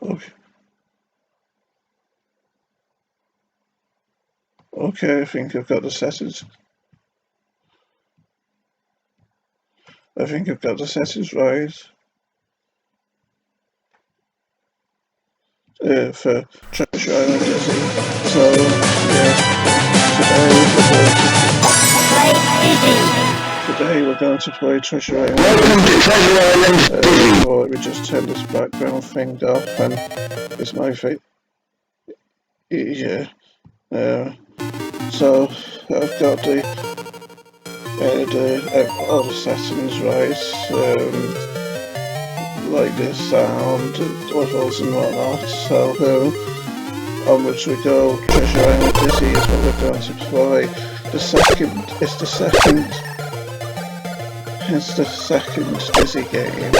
Okay. Okay, I think I've got the settings. I think I've got the settings right. For Treasure Island Dizzy. So, yeah, today we're going to play Treasure Island Dizzy. So let me just turn this background thing off, and it's my fate. Yeah. So I've got all the settings right, like the sound, levels and whatnot. So onwards we go. Treasure Island Dizzy is what we're going to play. It's the second Dizzy game.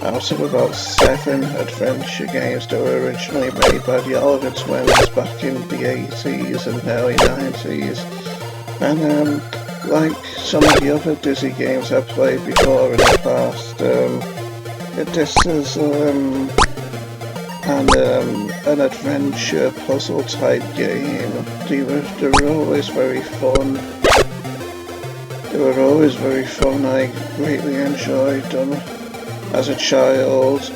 Out of about 7 adventure games that were originally made by the Oliver twins back in the 80s and early 90s. And like some of the other Dizzy games I've played before in the past, this is an adventure puzzle type game. They were always very fun. I greatly enjoyed them as a child,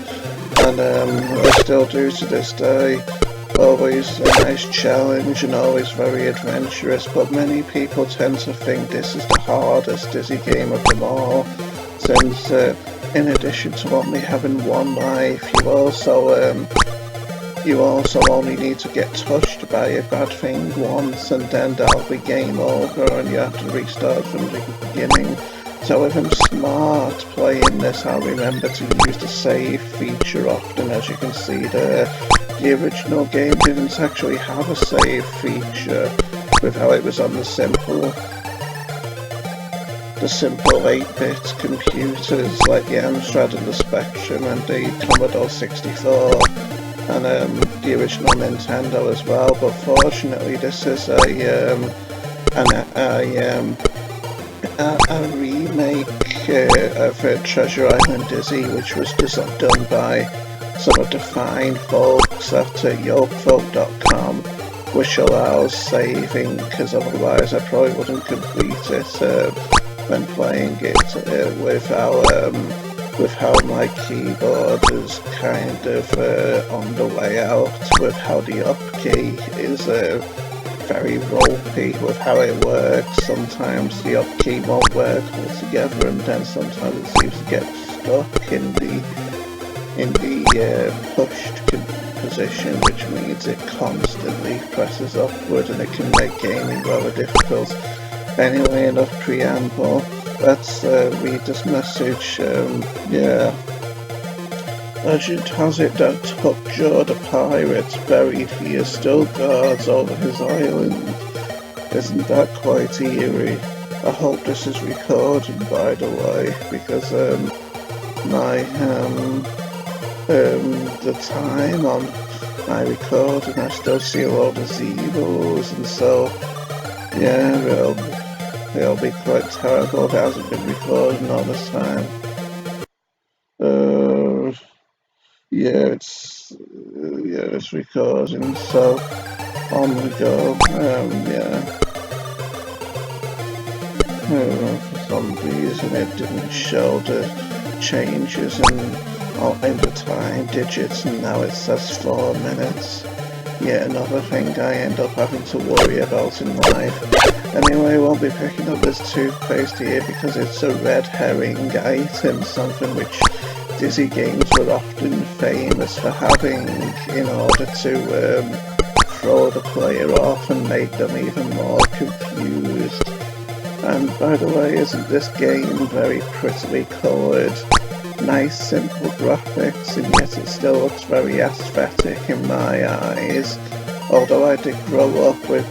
and I still do to this day. Always a nice challenge and always very adventurous, but many people tend to think this is the hardest Dizzy game of them all, since in addition to only having one life, you also only need to get touched by a bad thing once, and then that'll be game over and you have to restart from the beginning. So if I'm smart playing this, I'll remember to use the save feature often. As you can see there, the original game didn't actually have a save feature with how it was on the simple 8-bit computers like the Amstrad and the Spectrum and the Commodore 64 and the original Nintendo as well. But fortunately, this is a remake of Treasure Island Dizzy, which was done by some of the fine folks at yokefolk.com, which allows saving, because otherwise I probably wouldn't complete it when playing it with how my keyboard is kind of on the way out, with how the up key is very ropey with how it works. Sometimes the up key won't work altogether, and then sometimes it seems to get stuck in the pushed position, which means it constantly presses upward and it can make gaming rather difficult. Anyway, enough preamble. Let's read this message. Legend has it that Tuckjaw the pirate, buried here, still guards over his island. Isn't that quite eerie? I hope this is recorded, by the way, because the time on my recording, I still see a lot of zeros, and so yeah, it'll be quite terrible if it hasn't been recording all this time. It's recording, so on we go. For some reason it didn't show the changes in the time digits, and now it says 4 minutes. Yet another thing I end up having to worry about in life. Anyway, I won't be picking up this toothpaste here because it's a red herring item, something which Dizzy games were often famous for having in order to throw the player off and make them even more confused. And by the way, isn't this game very prettily coloured? Nice simple graphics, and yet it still looks very aesthetic in my eyes. Although I did grow up with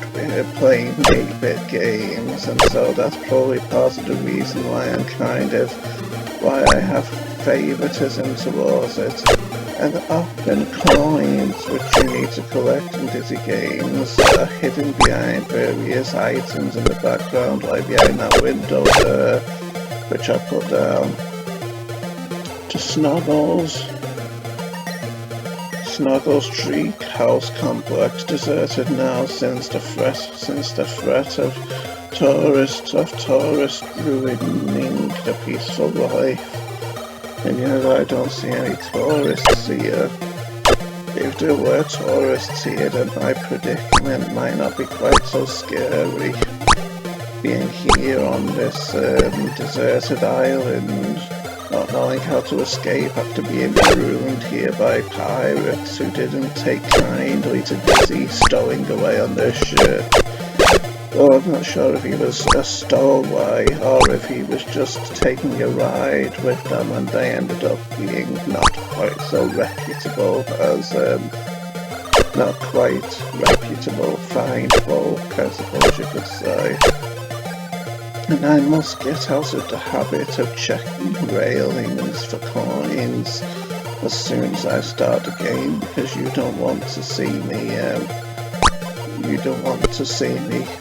playing 8-bit games, and so that's probably part of the reason why I have favoritism towards it. And often coins, which you need to collect in Dizzy games, are hidden behind various items in the background, like behind that window there, which I put down. To Snubbles. Snuggles Street house complex deserted now since the threat of tourists ruining the peaceful life. And yet I don't see any tourists here. If there were tourists here, then my predicament might not be quite so scary. Being here on this deserted island, not knowing how to escape after being marooned here by pirates who didn't take kindly to Dizzy stowing away on their ship. Well, I'm not sure if he was a stowaway or if he was just taking a ride with them and they ended up being not quite so reputable as, not quite reputable, fine folk, I suppose you could say. And I must get out of the habit of checking railings for coins as soon as I start the game, because you don't want to see me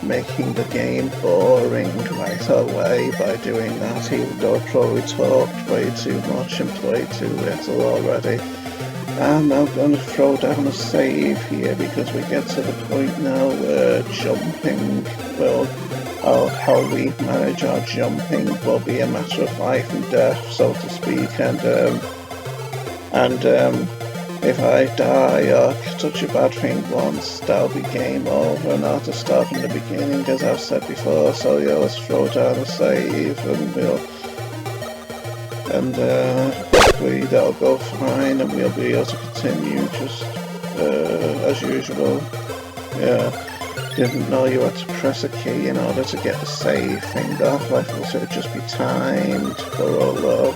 making the game boring right away by doing that, even though I've probably talked way too much and played too little already. I'm now going to throw down a save here because we get to the point now where jumping, well, how we manage our jumping will be a matter of life and death, so to speak, and if I die or touch a bad thing once, that'll be game over and I'll have to start from the beginning, as I've said before. So yeah, let's throw down a save and hopefully that'll go fine and we'll be able to continue just as usual. Yeah, didn't know you had to press a key in order to get the save thing off. I thought it would just be timed, but oh well.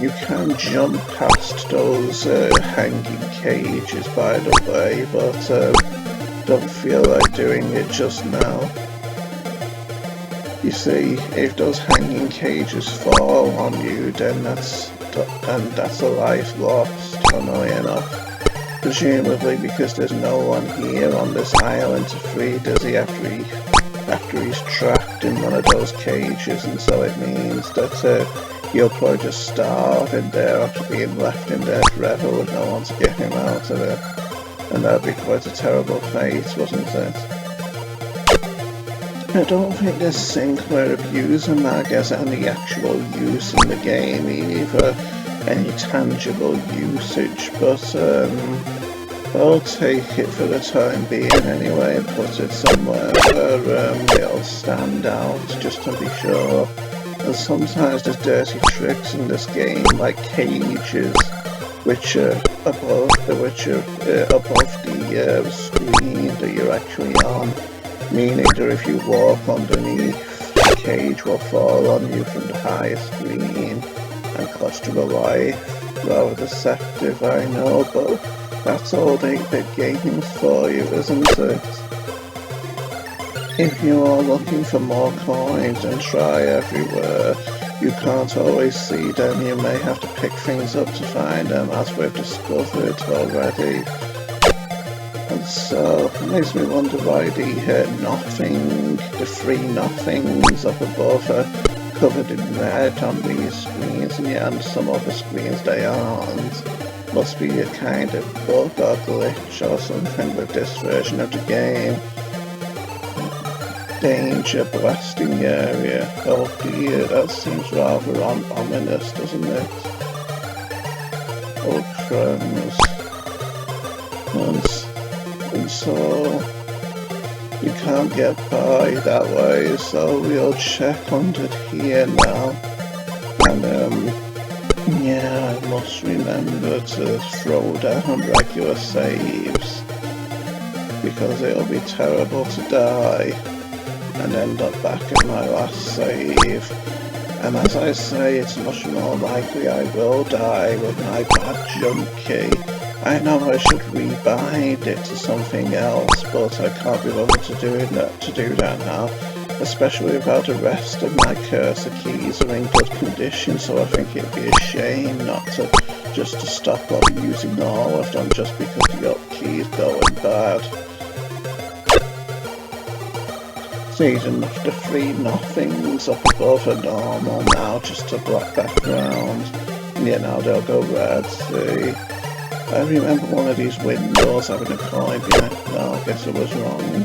You can jump past those hanging cages, by the way, but don't feel like doing it just now. You see, if those hanging cages fall on you, then that's a life lost, funnily enough. Presumably because there's no one here on this island to free Dizzy after he's trapped in one of those cages, and so it means that he'll probably just starve in there after being left in there forever with no one to get him out of it. And that'd be quite a terrible fate, wasn't it? I don't think this singular abuser mag has any actual use in the game either, any tangible usage, but I'll take it for the time being anyway and put it somewhere where it'll stand out just to be sure. And sometimes there's dirty tricks in this game, like cages, which are above the screen that you're actually on, meaning that if you walk underneath, the cage will fall on you from the higher screen and cost you a life. Rather deceptive, I know, but that's old 8-bit gaming for you, isn't it? If you are looking for more coins and try everywhere, you can't always see them. You may have to pick things up to find them, as we've discovered already. And so, it makes me wonder why the three nothings up above are covered in red on these screens, and yet on some other screens they aren't. Must be a kind of bug or glitch or something with this version of the game. Danger blasting area. Oh dear, that seems rather ominous, doesn't it? Oh crumbs. And so you can't get by that way, so we'll check under here now. And yeah, I must remember to throw down regular saves, because it'll be terrible to die and end up back at my last save. And as I say, it's much more likely I will die with my bad jump key. I know I should rebind it to something else, but I can't be bothered to do that now, especially without the rest of my cursor keys are in good condition, so I think it'd be a shame not to just to stop using all of them just because the up key is going bad. need enough to three nothings up above a normal now, just a black background. And yeah, now they'll go red, see. I remember one of these windows having a coin behind it. No, I guess I was wrong.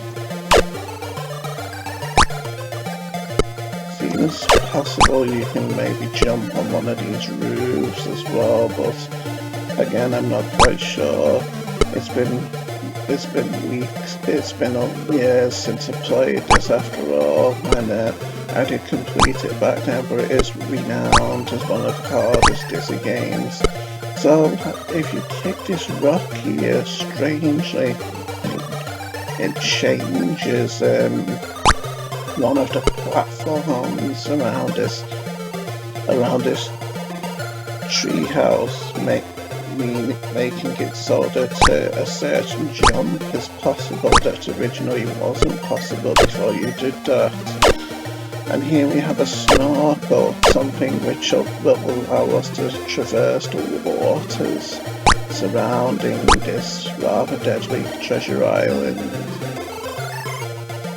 Seems possible you can maybe jump on one of these roofs as well, but again, I'm not quite sure. It's been weeks, it's been years since I played this after all, and I did complete it back then, but it is renowned as one of the hardest Dizzy games. So if you kick this rock here, strangely, it changes one of the platforms around this treehouse, making it so that a certain jump is possible that originally wasn't possible before you did that. And here we have a snorkel, something which will allow us to traverse the waters surrounding this rather deadly treasure island.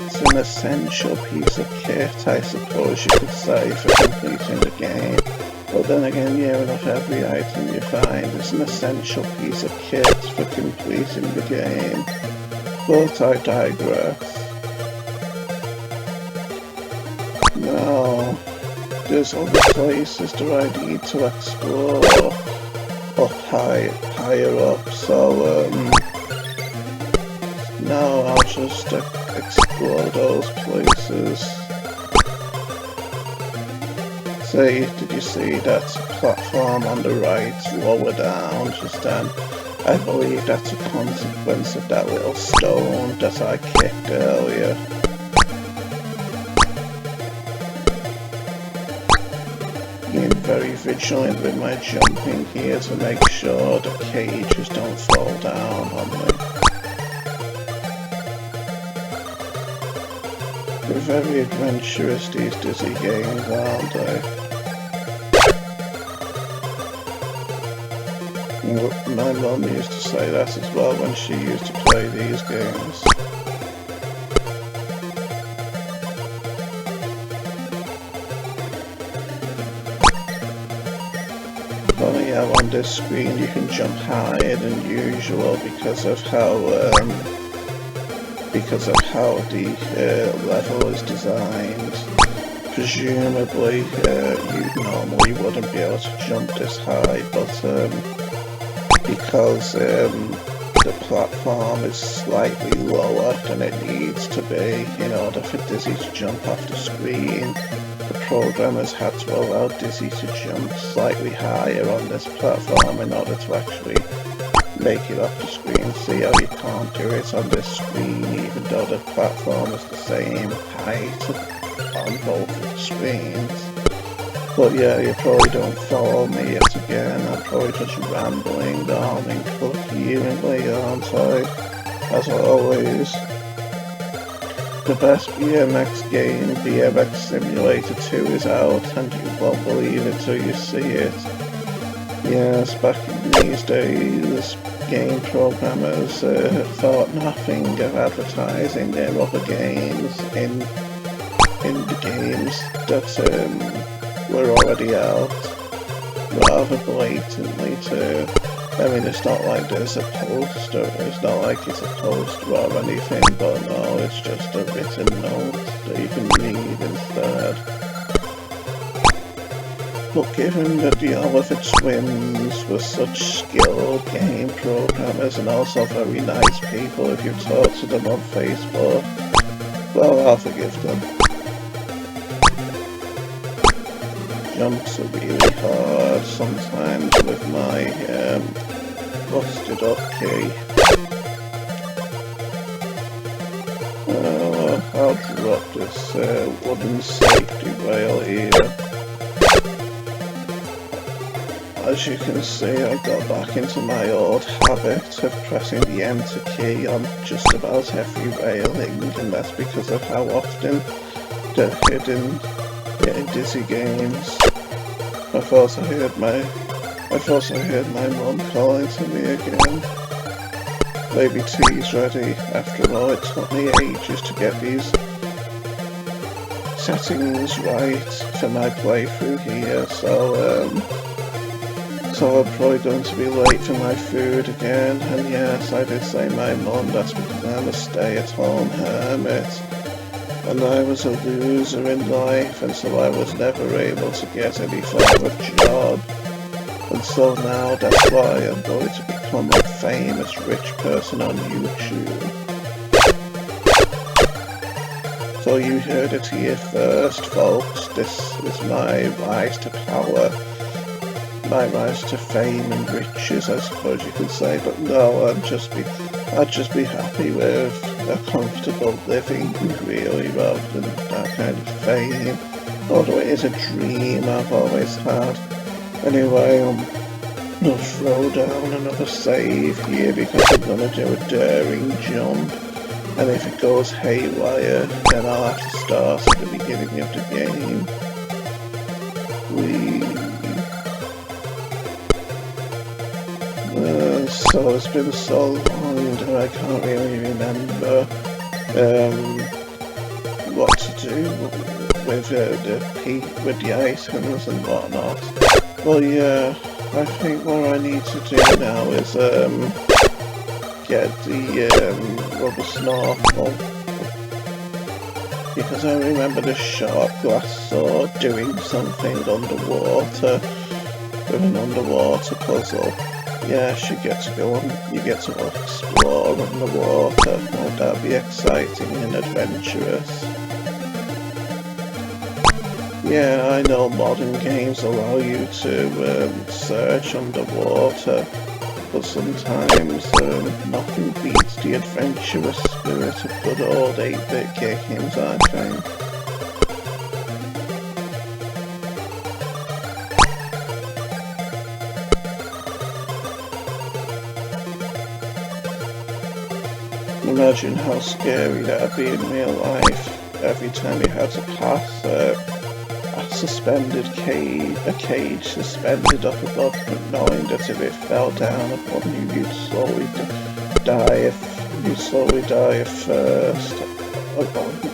It's an essential piece of kit, I suppose you could say, for completing the game. But then again, near enough every item you find is an essential piece of kit for completing the game. But I digress. Now, there's other places that I need to explore higher up, so now I'll just explore those places. See, did you see that platform on the right, lower down, just then? I believe that's a consequence of that little stone that I kicked earlier. Being very vigilant with my jumping here to make sure the cages don't fall down on me. They're very adventurous, these Dizzy games, aren't they? My mum used to say that as well when she used to play these games. But yeah, on this screen you can jump higher than usual because of how the level is designed. Presumably you normally wouldn't be able to jump this high, but because the platform is slightly lower than it needs to be in order for Dizzy to jump off the screen, the programmers had to allow Dizzy to jump slightly higher on this platform in order to actually make it off the screen. See how you can't do it on this screen even though the platform is the same height on both of the screens. But yeah, you probably don't follow me yet again. I'm probably just rambling on incoherently, aren't I? As always. The best BMX game, BMX Simulator 2, is out, and you won't believe it till you see it. Yes, back in these days, game programmers thought nothing of advertising their other games in the games that were already out, rather blatantly too. I mean, it's not like there's a poster, it's not like it's a poster or anything, but no, it's just a written note that you can read instead. But given that the Oliver Twins were such skilled game programmers and also very nice people if you talk to them on Facebook, well, I'll forgive them. Jumps are really hard sometimes with my busted up key. I'll drop this wooden safety rail here. As you can see, I got back into my old habit of pressing the enter key on just about every railing, and that's because of how often they're hidden in Dizzy games. I've also heard my mum calling to me again. Maybe tea's ready. After all, it took me ages to get these settings right for my playthrough here, so I'm probably going to be late for my food again. And yes, I did say my mum, that's because I'm a stay-at-home hermit. And I was a loser in life, and so I was never able to get any form of job. And so now that's why I'm going to become a famous rich person on YouTube. So you heard it here first, folks. This is my rise to power. My rise to fame and riches, I suppose you could say. But no, I'd just be happy with a comfortable living, really, rather than that kind of fame. Although it is a dream I've always had. Anyway, I'll throw down another save here because I'm gonna do a daring jump. And if it goes haywire, then I'll have to start at the beginning of the game. So it's been so long that I can't really remember what to do with the items and whatnot. Well, yeah, I think what I need to do now is get the rubber snorkel, because I remember the sharp glass sword doing something underwater with an underwater puzzle. Yes, you get to go on, you get to explore underwater. Won't that be exciting and adventurous? Yeah, I know modern games allow you to search underwater, but sometimes nothing beats the adventurous spirit of good old 8-bit games, I think. Imagine how scary that'd be in real life. Every time you had to pass a cage suspended up above, knowing that if it fell down upon you, you'd slowly die of thirst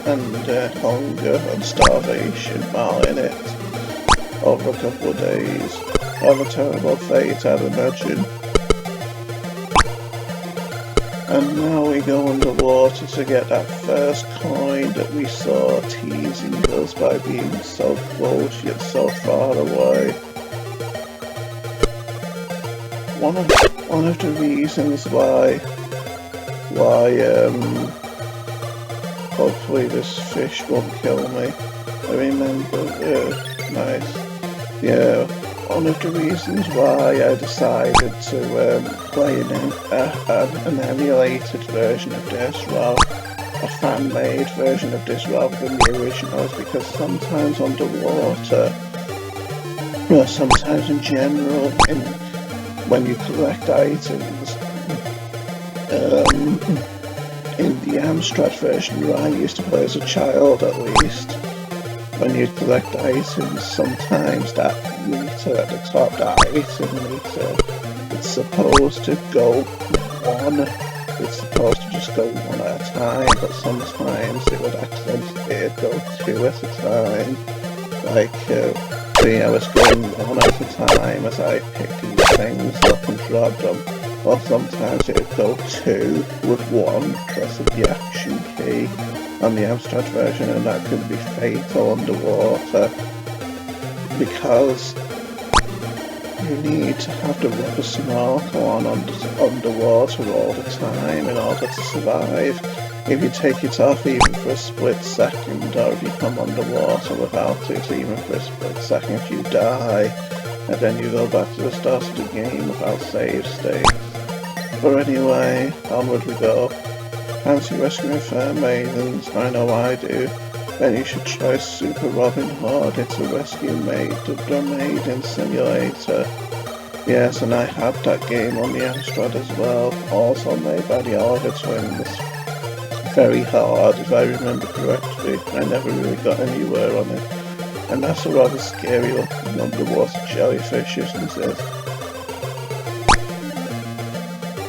and hunger and starvation while in it over a couple of days. What a terrible fate, I'd imagine. And now we go underwater to get that first coin that we saw teasing us by being so close yet so far away. One of the reasons why hopefully this fish won't kill me. I remember, nice. Yeah. One of the reasons why I decided to play an emulated version of this, a fan-made version of this rather than the original, is because sometimes underwater, sometimes in general, when you collect items, in the Amstrad version that I used to play as a child at least, when you collect items, sometimes that meter at the top, that item meter, it's supposed to go one. It's supposed to just go one at a time, but sometimes it would accidentally go two at a time. Like, see, I was going one at a time as I picked these things up and dropped them. Or sometimes it would go two with one pressing the action key on the Amstrad version, and that could be fatal underwater because you need to have the rubber snorkel on underwater all the time in order to survive. If you take it off even for a split second, or if you come underwater without it even for a split second, you die, and then you go back to the start of the game without save states. But anyway, onward we go. Fancy rescuing fair maidens? I know I do. Then you should try Super Robin Hood. It's a rescue the maiden simulator. Yes, and I had that game on the Amstrad as well, also made by the Oliver Twins. Very hard, if I remember correctly. I never really got anywhere on it. And that's a rather scary looking underwater jellyfish, isn't it?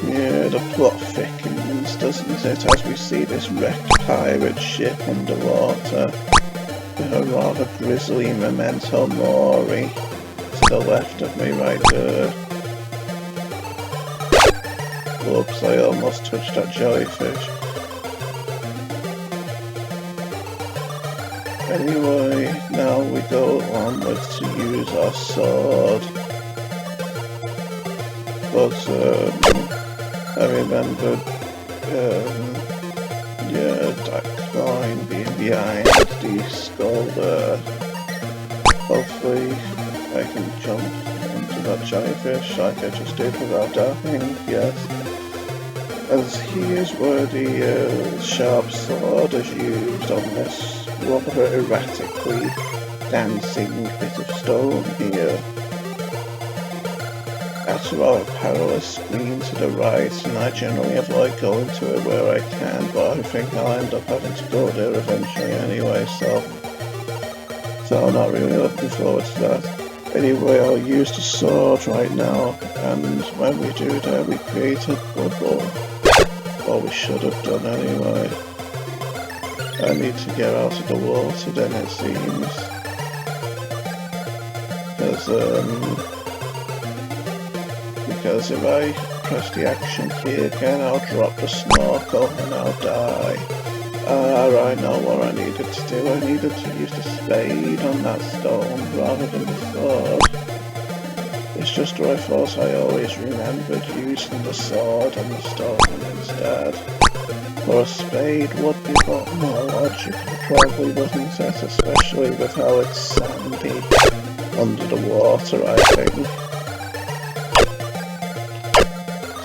Yeah, the plot thickens, doesn't it, as we see this wrecked pirate ship underwater. a rather grisly memento mori to the left of me right there. Whoops, I almost touched that jellyfish. Anyway, now we go onwards to use our sword. But I remembered that climb being behind the skull there. Hopefully I can jump into that jellyfish like I just did without dying, yes. As here's where the sharp sword is used on this rather erratically dancing bit of stone here. That's a rather perilous screen to the right, and I generally avoid going to it where I can, but I think I'll end up having to go there eventually anyway, so I'm not really looking forward to that. Anyway, I'll use the sword right now, and when we do that, we create a bubble. Well, we should have done anyway. I need to get out of the water then, it seems. Because if I press the action key again, I'll drop the snorkel and I'll die. Right, now what I needed to do, I needed to use the spade on that stone rather than the sword. It's just what I thought I always remembered using the sword on the stone instead. For a spade would be a lot more logical, probably wasn't it, especially with how it's sandy under the water, I think.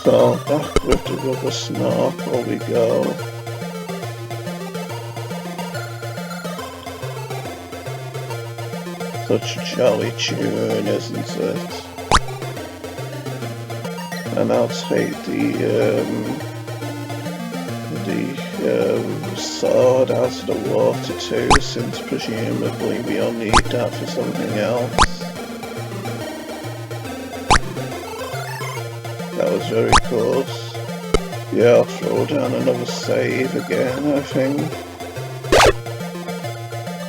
So back with the rubber snorkel we go. Such a jolly tune, isn't it? And I'll take the sword out of the water too, since presumably we'll need that for something else. That was very close. Yeah, I'll throw down another save again, I think.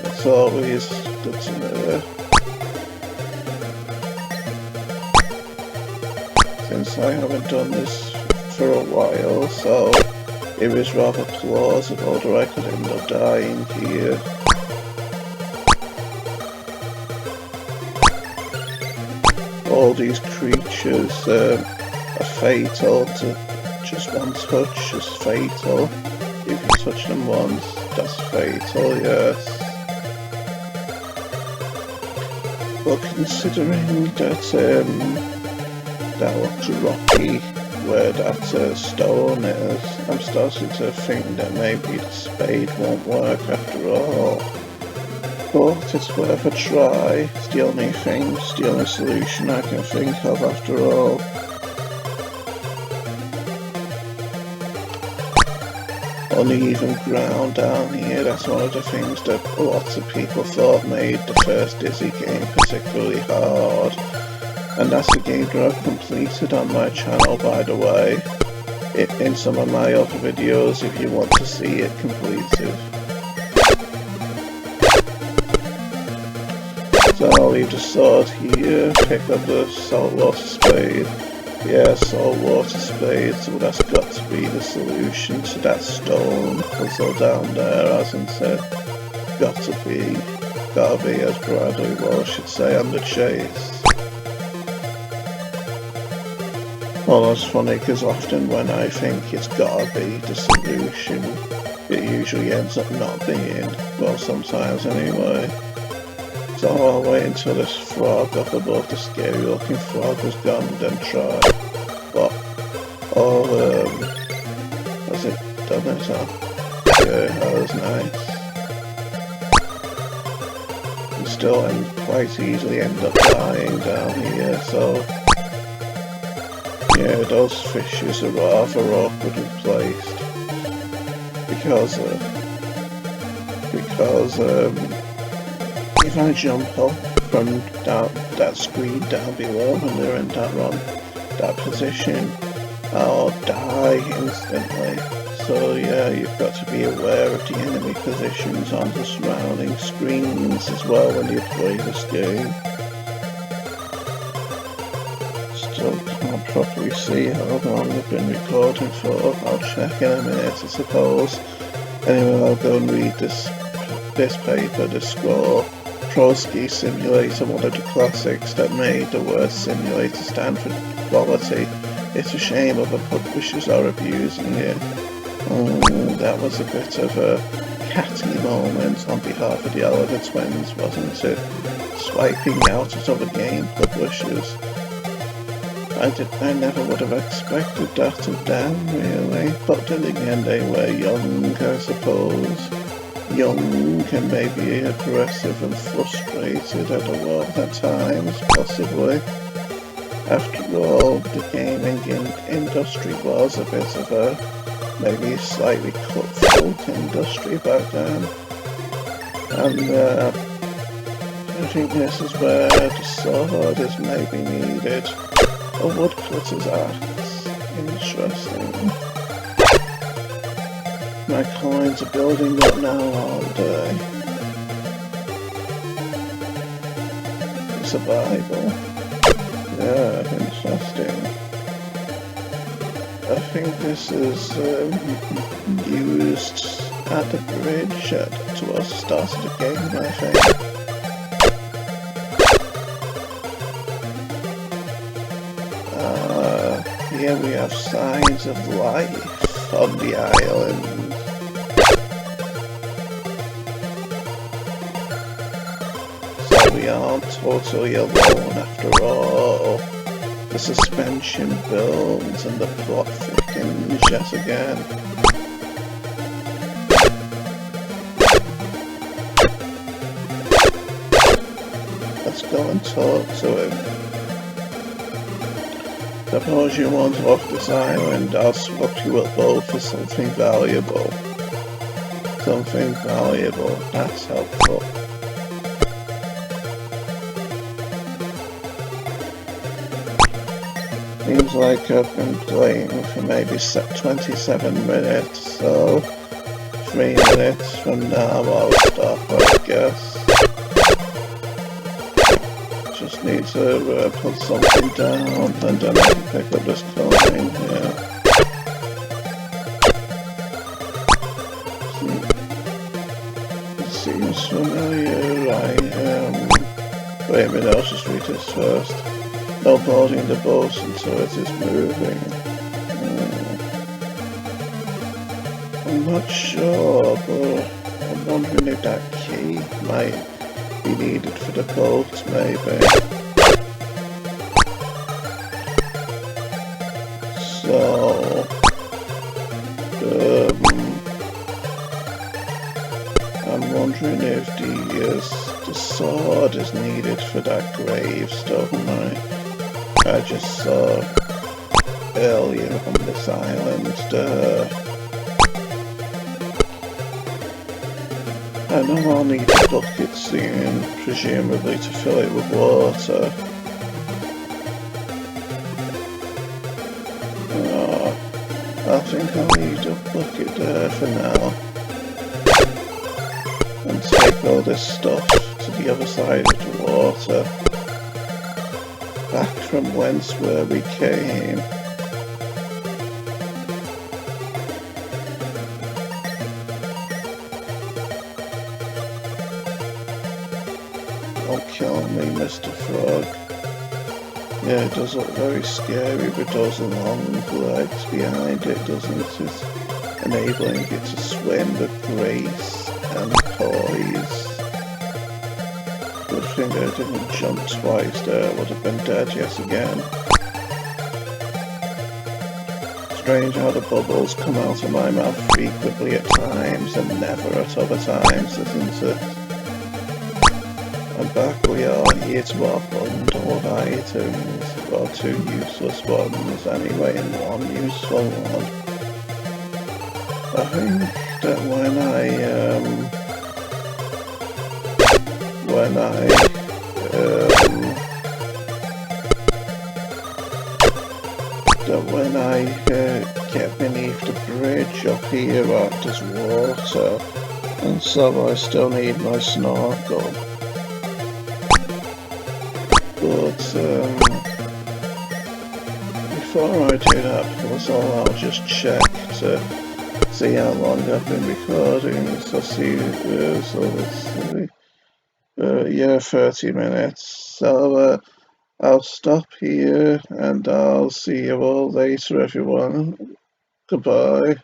It's always good to know. Since I haven't done this for a while, so it was rather plausible that I could end up dying here. All these creatures are fatal to just one touch is fatal. If you touch them once, that's fatal, yes. But considering that that looks rocky where that stone is, I'm starting to think that maybe the spade won't work after all. But it's worth a try. It's the only solution I can think of after all. Uneven ground down here, that's one of the things that lots of people thought made the first Dizzy game particularly hard. And that's a game that I've completed on my channel, by the way, in some of my other videos if you want to see it completed. So I'll leave the sword here, pick up the saltwater spade. Yeah, saltwater spade, so that's got to be the solution to that stone puzzle down there, hasn't it? Gotta be, as Bradley Walsh should say on The Chase. Well, that's funny, because often when I think it's gotta be the solution, it usually ends up not being. Well, sometimes anyway. So I'll wait until this frog up above the scary looking frog was gone and then try. But, has it done it? Yeah, that was nice. You still quite easily end up dying down here, so yeah, those fishes are rather awkwardly placed. Because if I jump up from that screen down below when they're in that position, I'll die instantly. So yeah, you've got to be aware of the enemy positions on the surrounding screens as well when you play this game. Still can't properly see how long I've been recording for. I'll check in a minute, I suppose. Anyway, I'll go and read this paper, the scroll. Pro Ski Simulator, one of the classics that made the word simulator stand for quality. It's a shame other publishers are abusing it. That was a bit of a catty moment on behalf of the Oliver twins, wasn't it? Swiping out at other game publishers. I never would have expected that of them, really. But then again, they were young, I suppose. Young and maybe aggressive and frustrated at the world at times, possibly. After all, the gaming industry was a bit of a maybe slightly cutthroat industry back then. And I think this is where the sword is maybe needed. A woodcutter's axe. Interesting. My coins are building up now all day. Survival. Yeah, interesting. I think this is used at the bridge towards the start of the game, I think. Here we have signs of life on the island. So we aren't totally alone after all. The suspension builds and the plot thickens yet again. Let's go and talk to him. Suppose you want off this island, I'll swap you a bow for something valuable. Something valuable, that's helpful. Seems like I've been playing for maybe 27 minutes, so 3 minutes from now I'll stop, I guess. Just need to put something down and then I can pick up this coin here. It seems familiar. Wait a minute, I'll just read this first. No boarding the boat until it is moving. I'm not sure, but I'm wondering if that key might be needed for the boat, maybe. So, I'm wondering if the sword is needed for that gravestone I just saw earlier on this island. I know I'll need a bucket soon, presumably to fill it with water. I think I'll need a bucket there for now. And take all this stuff to the other side of the water. Back from whence where we came. Don't kill me, Mr. Frog. Yeah, it does look very scary with those long legs behind it, doesn't it? Enabling it to swim with grace and poise. Good thing I didn't jump twice there, I would have been dead yet again. Strange how the bubbles come out of my mouth frequently at times and never at other times, isn't it? And back we are here to our bundle of items, well, 2 useless ones anyway and 1 useful one. I think that when I get beneath the bridge up here there's water, and so I still need my snorkel. But before I do that, also I'll just check to see how long I've been recording. So see, so let's see. Yeah, 30 minutes. So I'll stop here and I'll see you all later, everyone. Goodbye.